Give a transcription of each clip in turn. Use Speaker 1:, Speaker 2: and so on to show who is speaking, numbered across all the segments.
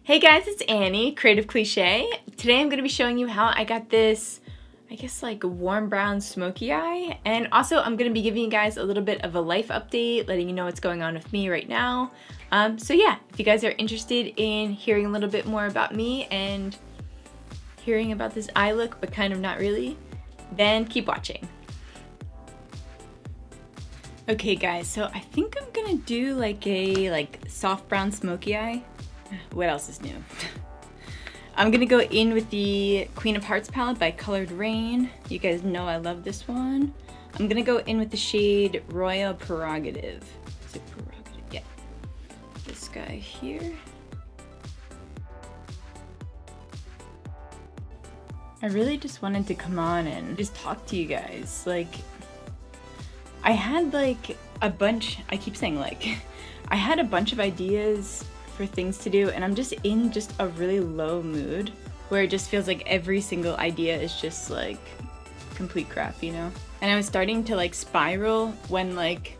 Speaker 1: Hey guys, it's Annie, Creative.Cliche. Today I'm going to be showing you how I got this, I guess like warm brown smoky eye. And also I'm going to be giving you guys a little bit of a life update, letting you know what's going on with me right now. So yeah, if you guys are interested in hearing a little bit more about me and hearing about this eye look, but kind of not really, then keep watching. Okay guys, so I think I'm going to do like a soft brown smoky eye. What else is new? I'm gonna go in with the Queen of Hearts palette by Colored Rain. You guys know I love this one. I'm gonna go in with the shade Royal Prerogative. Is it Prerogative? Yeah. This guy here. I really just wanted to come on and just talk to you guys. Like, I had like a bunch, I keep saying like, I had a bunch of ideas for things to do, and I'm just in a really low mood where it just feels like every single idea is just like complete crap, you know? And I was starting to like spiral when like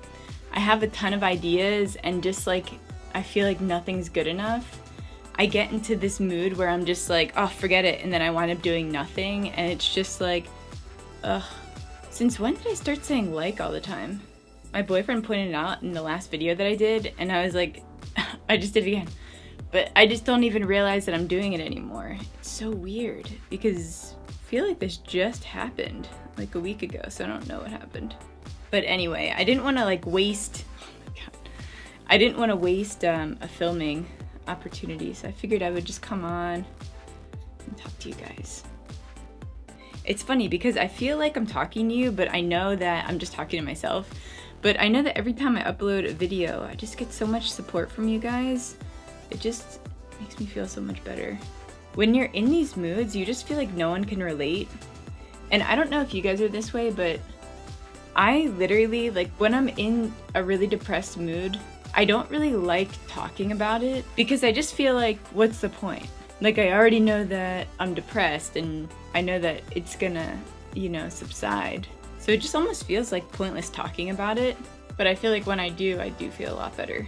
Speaker 1: I have a ton of ideas and just like I feel like nothing's good enough. I get into this mood where I'm just like, oh, forget it, and then I wind up doing nothing, and it's just like, ugh. Since when did I start saying like all the time? My boyfriend pointed it out in the last video that I did, and I was like, I just did it again. But I just don't even realize that I'm doing it anymore. It's so weird because I feel like this just happened like a week ago, so I don't know what happened. But anyway, I didn't want to like waste, oh my god. I didn't want to waste a filming opportunity, so I figured I would just come on and talk to you guys. It's funny because I feel like I'm talking to you, but I know that I'm just talking to myself. But I know that every time I upload a video, I just get so much support from you guys. It just makes me feel so much better. When you're in these moods, you just feel like no one can relate. And I don't know if you guys are this way, but I literally, like when I'm in a really depressed mood, I don't really like talking about it because I just feel like, what's the point? Like I already know that I'm depressed and I know that it's gonna, you know, subside. So it just almost feels like pointless talking about it, but I feel like when I do feel a lot better.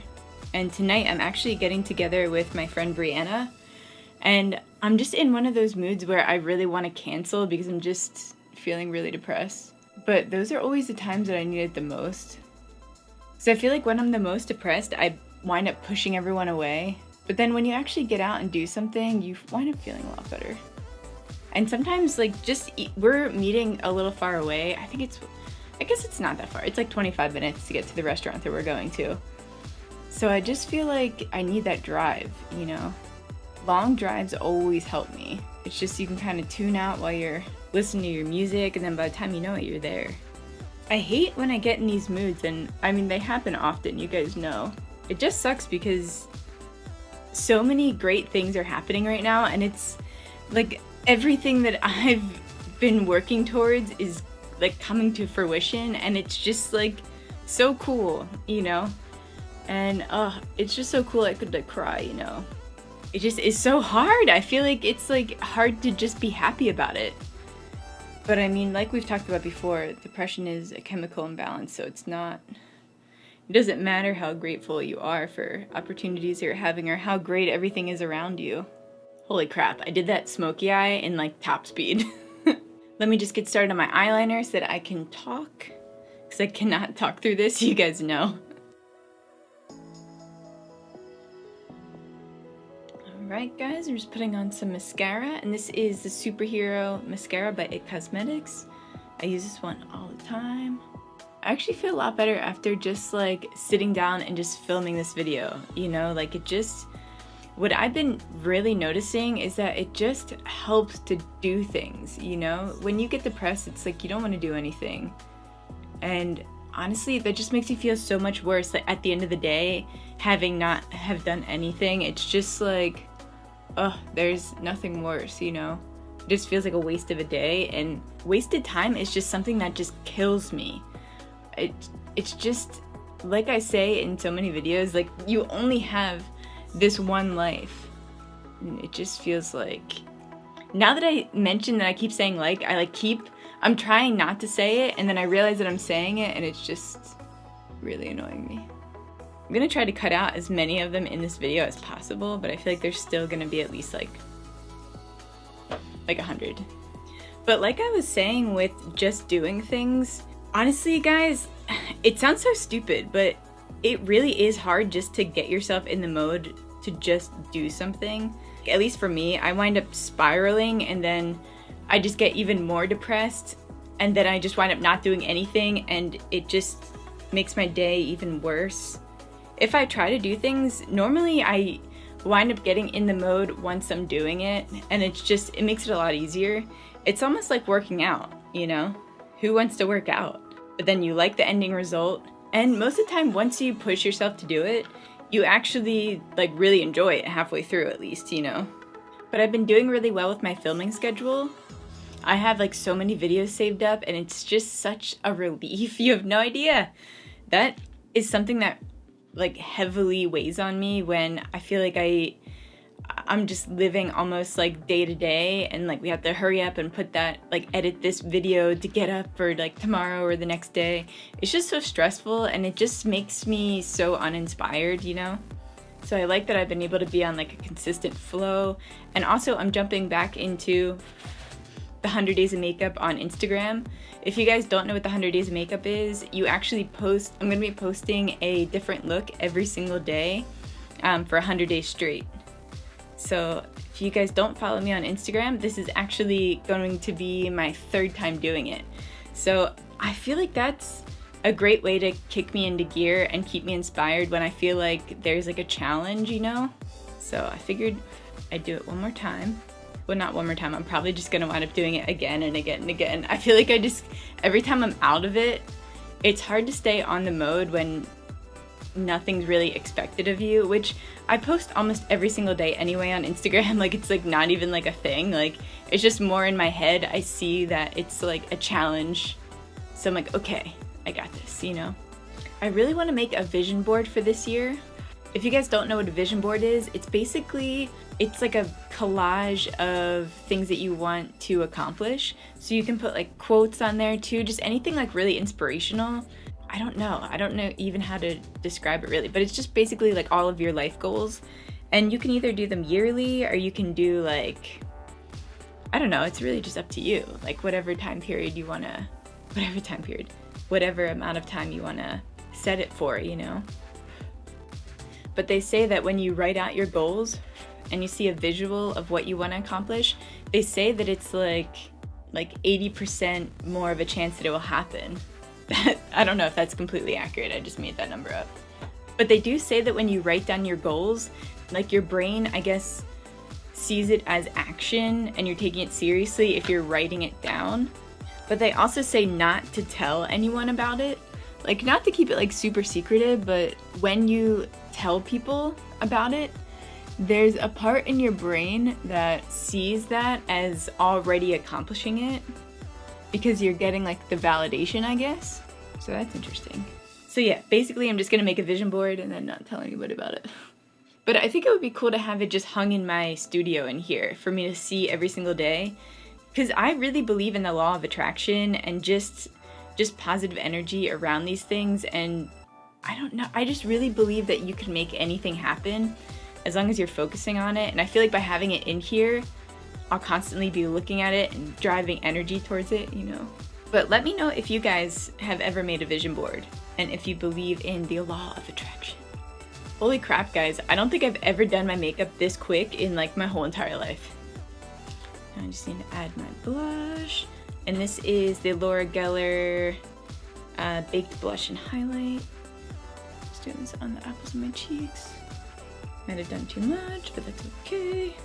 Speaker 1: And tonight I'm actually getting together with my friend Brianna, and I'm just in one of those moods where I really want to cancel because I'm just feeling really depressed. But those are always the times that I need it the most. So I feel like when I'm the most depressed, I wind up pushing everyone away. But then when you actually get out and do something, you wind up feeling a lot better. And sometimes like we're meeting a little far away. I guess it's not that far. It's like 25 minutes to get to the restaurant that we're going to. So I just feel like I need that drive, you know? Long drives always help me. It's just you can kind of tune out while you're listening to your music, and then by the time you know it, you're there. I hate when I get in these moods, and I mean, they happen often, you guys know. It just sucks because so many great things are happening right now, and it's like everything that I've been working towards is like coming to fruition, and it's just like so cool, you know? And it's just so cool I could like cry, you know? It just is so hard. I feel like it's like hard to just be happy about it. But I mean, like we've talked about before, depression is a chemical imbalance, so it doesn't matter how grateful you are for opportunities you're having or how great everything is around you. Holy crap, I did that smoky eye in like top speed. Let me just get started on my eyeliner so that I can talk, because I cannot talk through this, you guys know. Alright guys, I'm just putting on some mascara, and this is the Superhero Mascara by It Cosmetics. I use this one all the time. I actually feel a lot better after just like sitting down and just filming this video, you know, like what I've been really noticing is that it just helps to do things, you know? When you get depressed, it's like you don't want to do anything. And honestly, that just makes you feel so much worse. Like at the end of the day, having not have done anything, it's just like, there's nothing worse, you know? It just feels like a waste of a day, and wasted time is just something that just kills me. It's just, like I say in so many videos, like you only have this one life. And it just feels like, now that I mentioned that I keep saying like, I'm trying not to say it, and then I realize that I'm saying it, and it's just really annoying me. I'm gonna try to cut out as many of them in this video as possible, but I feel like there's still gonna be at least like 100. But like I was saying with just doing things, honestly guys, it sounds so stupid, but it really is hard just to get yourself in the mode to just do something. At least for me, I wind up spiraling and then I just get even more depressed, and then I just wind up not doing anything, and it just makes my day even worse. If I try to do things, normally I wind up getting in the mode once I'm doing it, and it makes it a lot easier. It's almost like working out, you know? Who wants to work out? But then you like the ending result, and most of the time once you push yourself to do it, you actually like really enjoy it halfway through at least, you know? But I've been doing really well with my filming schedule. I have like so many videos saved up, and it's just such a relief. You have no idea. That is something that like heavily weighs on me when I feel like I'm just living almost like day to day, and like we have to hurry up and put that, like edit this video to get up for like tomorrow or the next day. It's just so stressful, and it just makes me so uninspired, you know? So I like that I've been able to be on like a consistent flow, and also I'm jumping back into the 100 Days of Makeup on Instagram. If you guys don't know what the 100 Days of Makeup is, you actually post, I'm gonna be posting a different look every single day for 100 days straight. So if you guys don't follow me on Instagram, this is actually going to be my 3rd time doing it. So I feel like that's a great way to kick me into gear and keep me inspired when I feel like there's like a challenge, you know? So I figured I'd do it one more time. Well, not one more time, I'm probably just gonna wind up doing it again and again and again. I feel like every time I'm out of it, it's hard to stay on the mode when nothing's really expected of you, which I post almost every single day anyway on Instagram. Like it's like not even like a thing, like it's just more in my head. I see that it's like a challenge, so I'm like, okay, I got this, you know? I really want to make a vision board for this year. If you guys don't know what a vision board is, it's like a collage of things that you want to accomplish. So you can put like quotes on there too, just anything like really inspirational. I don't know even how to describe it really, but it's just basically like all of your life goals. And you can either do them yearly, or you can do like, I don't know, it's really just up to you. Like whatever amount of time you wanna set it for, you know? But they say that when you write out your goals and you see a visual of what you want to accomplish, they say that it's like 80% more of a chance that it will happen. I don't know if that's completely accurate, I just made that number up. But they do say that when you write down your goals, like your brain, I guess, sees it as action and you're taking it seriously if you're writing it down. But they also say not to tell anyone about it. Like not to keep it like super secretive, but when you tell people about it, there's a part in your brain that sees that as already accomplishing it because you're getting like the validation, I guess. So that's interesting. So yeah, basically I'm just gonna make a vision board and then not tell anybody about it. But I think it would be cool to have it just hung in my studio in here for me to see every single day, because I really believe in the law of attraction and just positive energy around these things. And I don't know, I just really believe that you can make anything happen as long as you're focusing on it. And I feel like by having it in here, I'll constantly be looking at it and driving energy towards it, you know? But let me know if you guys have ever made a vision board and if you believe in the law of attraction. Holy crap, guys. I don't think I've ever done my makeup this quick in like my whole entire life. Now I just need to add my blush. And this is the Laura Geller Baked Blush and Highlight. Just doing this on the apples of my cheeks. Might have done too much, but that's okay.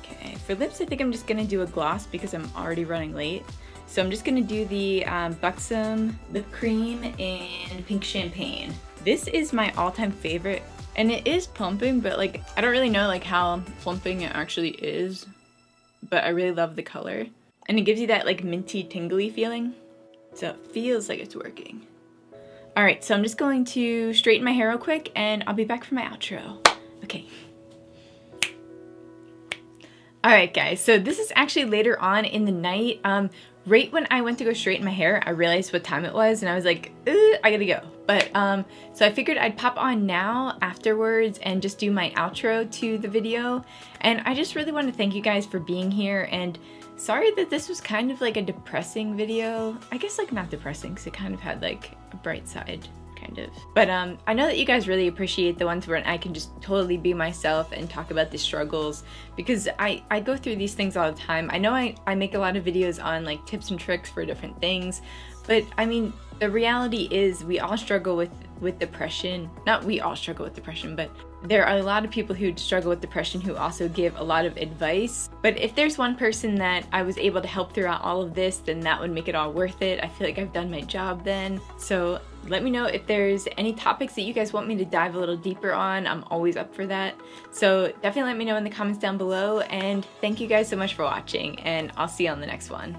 Speaker 1: Okay, for lips, I think I'm just gonna do a gloss because I'm already running late. So I'm just gonna do the Buxom Lip Cream in Pink Champagne. This is my all-time favorite, and it is plumping, but like, I don't really know like how plumping it actually is, but I really love the color. And it gives you that like minty, tingly feeling. So it feels like it's working. All right, so I'm just going to straighten my hair real quick and I'll be back for my outro. Okay. Alright guys, so this is actually later on in the night. Right when I went to go straighten my hair, I realized what time it was and I was like, I gotta go. But so I figured I'd pop on now afterwards and just do my outro to the video. And I just really want to thank you guys for being here, and sorry that this was kind of like a depressing video. I guess like not depressing because it kind of had like a bright side. Kind of. But I know that you guys really appreciate the ones where I can just totally be myself and talk about the struggles, because I go through these things all the time. I know I make a lot of videos on like tips and tricks for different things, but I mean, the reality is we all struggle with depression. Not we all struggle with depression, but there are a lot of people who struggle with depression who also give a lot of advice. But if there's one person that I was able to help throughout all of this, then that would make it all worth it. I feel like I've done my job then. So let me know if there's any topics that you guys want me to dive a little deeper on. I'm always up for that. So definitely let me know in the comments down below, and thank you guys so much for watching, and I'll see you on the next one.